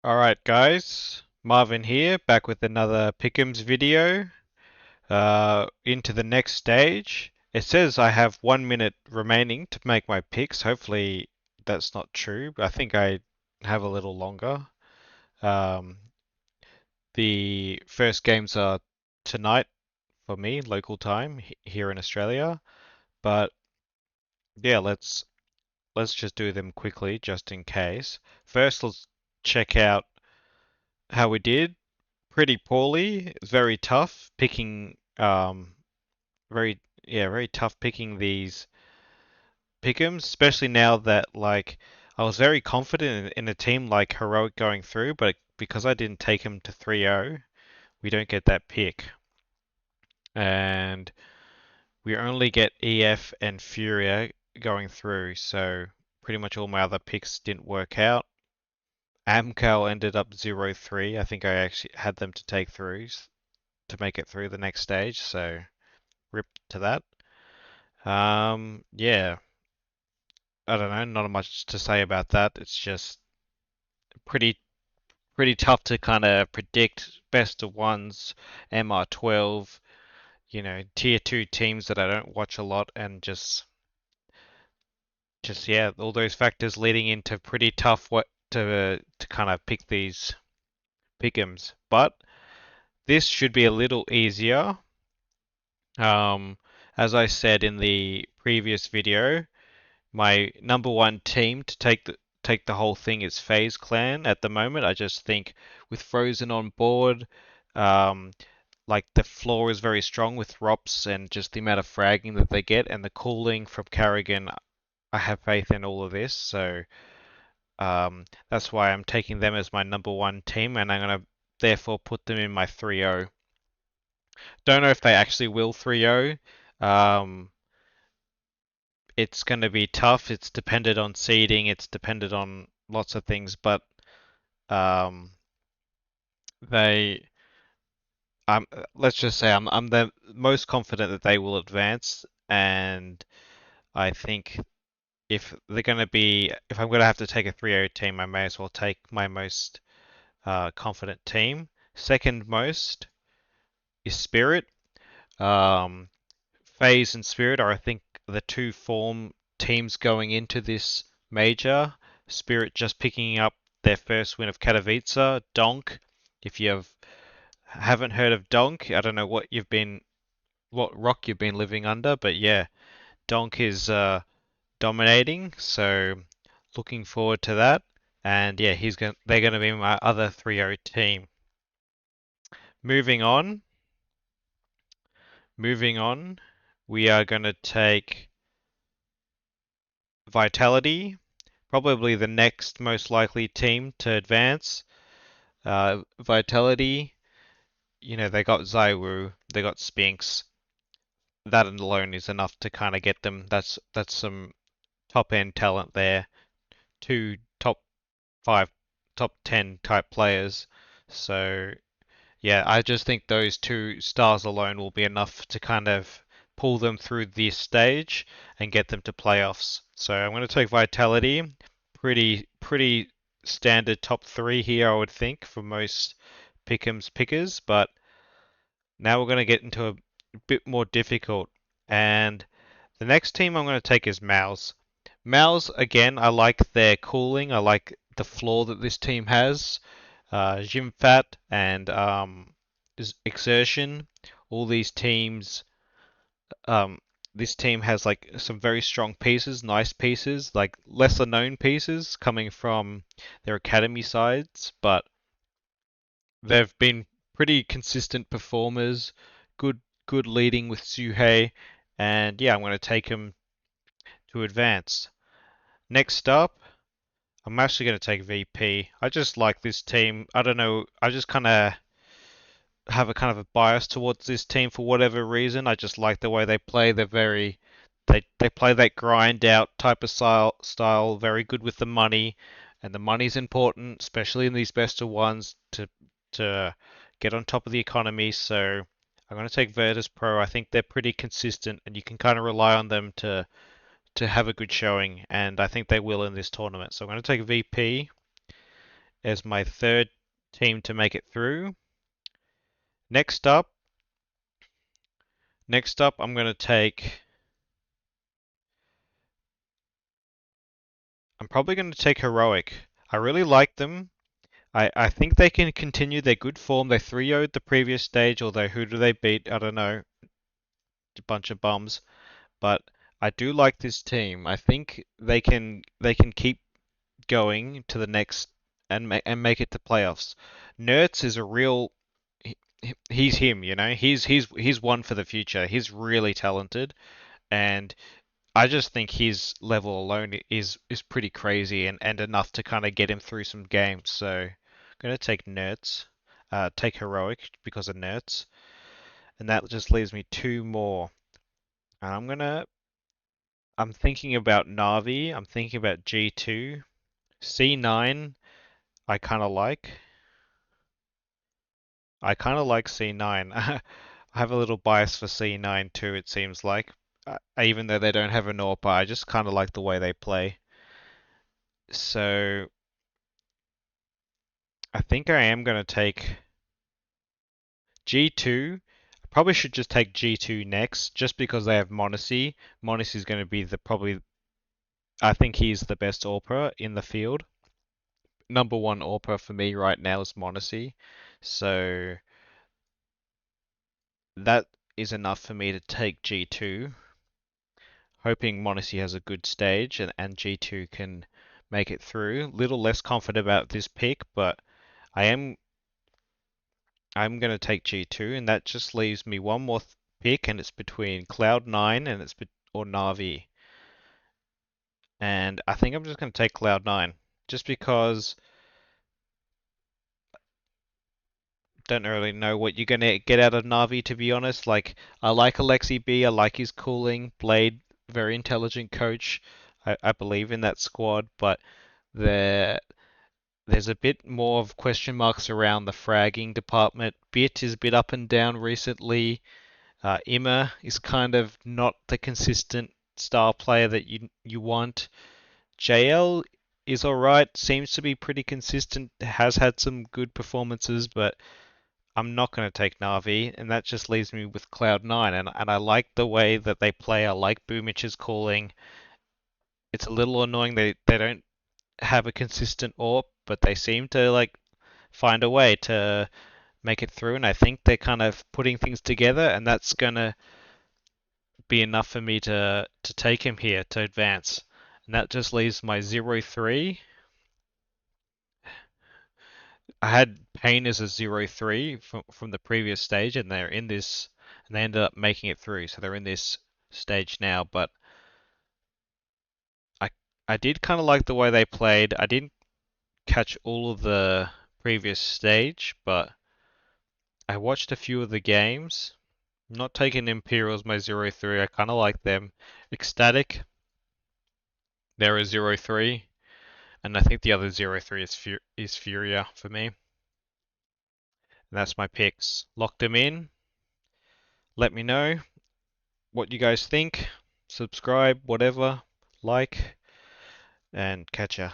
Alright guys, Marvin here, back with another Pick'ems video. Into the next stage. It says I have 1 minute remaining to make my picks. Hopefully that's not true, but I think I have a little longer. Um, the first games are tonight for me, local time here in Australia. But yeah, let's just do them quickly, just in case. First, let's check out how we did. Pretty poorly. It's very tough picking very tough picking these pick'ems, especially now that like I was very confident in a team like Heroic going through, but because I didn't take him to 3-0, we don't get that pick. And we only get EF and Furia going through, so pretty much all my other picks didn't work out. Amcal ended up 0-3. I think I actually had them to take through to make it through the next stage, so rip to that. Yeah, I don't know, not much to say about that. It's just pretty pretty tough to kind of predict best of ones, MR12, tier two teams that I don't watch a lot, and just yeah, all those factors leading into pretty tough what to kind of pick these pick'ems. But this should be a little easier. Um, as I said in the previous video, my number one team to take the whole thing is FaZe Clan at the moment. I just think with Frozen on board, um, like the floor is very strong with ROPS and just the amount of fragging that they get and the cooling from Carrigan. I have faith in all of this, so that's why I'm taking them as my number one team, and I'm gonna therefore put them in my 3-0. Don't know if they actually will 3-0. Um, it's going to be tough. It's dependent on seeding. It's dependent on lots of things, but um, they, I'm, let's just say I'm the most confident that they will advance, and I think if I'm going to have to take a 3-0 team, I may as well take my most confident team. Second most is Spirit. Um, FaZe and Spirit are, I think, the two form teams going into this major. Spirit just picking up their first win of Katowice. Donk, if you haven't heard of Donk, I don't know what rock you've been living under, but yeah, Donk is dominating. So looking forward to that. And yeah, they're going to be my other 3-0 team. Moving on, moving on, we are going to take Vitality, probably the next most likely team to advance. Vitality, they got Zywoo, they got Spinks. That alone is enough to kind of get them. That's some top end talent there. Two top five, top 10 type players. So yeah, I just think those two stars alone will be enough to kind of pull them through this stage and get them to playoffs. So I'm going to take Vitality. Pretty standard top three here, I would think, for most pick'ems pickers. But now we're going to get into a bit more difficult. And the next team I'm going to take is Mouse. Mouse, again, I like their cooling. I like the floor that this team has. Gymfat and Exertion. All these teams, um, this team has like some very strong pieces, nice pieces, like lesser known pieces coming from their academy sides, but they've been pretty consistent performers. Good leading with Suhei, and yeah, I'm going to take them to advance. Next up, I'm actually going to take VP. I just like this team. I don't know. I just kind of have a kind of a bias towards this team for whatever reason. I just like the way they play. They play that grind out type of style, very good with the money, and the money's important, especially in these best of ones to get on top of the economy. So I'm going to take Virtus Pro. I think they're pretty consistent, and you can kind of rely on them to have a good showing, and I think they will in this tournament. So I'm going to take VP. as my third team to make it through. Next up, I'm going to take. I'm probably going to take Heroic. I really like them. I think they can continue their good form. They 3-0'd the previous stage, although who do they beat? I don't know. A bunch of bums. But I do like this team. I think they can keep going to the next and make it to playoffs. Nertz is a real he's him, you know. He's one for the future. He's really talented, and I just think his level alone is pretty crazy and enough to kind of get him through some games. So I'm gonna take Nertz, take Heroic because of Nertz, and that just leaves me two more. And I'm thinking about Navi. I'm thinking about G2. C9, I kind of like. I kind of like C9. I have a little bias for C9 too, it seems like. Even though they don't have an AWP, I just kind of like the way they play. So I think I am going to take G2. I probably should just take G2 next, just because they have Monacy. Monacy is going to be the probably. I think he's the best AWPer in the field. Number one AWPer for me right now is Monacy. So that is enough for me to take G2, hoping Monacy has a good stage and G2 can make it through. Little less confident about this pick, but I am I'm going to take G2, and that just leaves me one more pick, and it's between Cloud9 and or Na'Vi. And I think I'm just going to take Cloud9, just because don't really know what you're going to get out of Na'Vi, to be honest. Like, I like Alexi B, I like his cooling. Blade, very intelligent coach. I believe in that squad, but there there's a bit more of question marks around the fragging department. Bit is a bit up and down recently. Immer is kind of not the consistent star player that you want. JL is alright, seems to be pretty consistent, has had some good performances, but I'm not going to take Na'Vi, and that just leaves me with Cloud9. And I like the way that they play. I like Boomich's calling. It's a little annoying they don't have a consistent AWP, but they seem to like find a way to make it through. And I think they're kind of putting things together, and that's gonna be enough for me to take him here to advance. And that just leaves my 0-3. I had Pain as a 0-3 from the previous stage, and they're in this, and they ended up making it through. So they're in this stage now. But I I did kind of like the way they played. I didn't catch all of the previous stage, but I watched a few of the games. I'm not taking Imperial as my 0-3. I kind of like them. Ecstatic, they're a 0-3. And I think the other 0-3 is Furia for me. And that's my picks. Locked them in. Let me know what you guys think. Subscribe, whatever, like, and catch ya.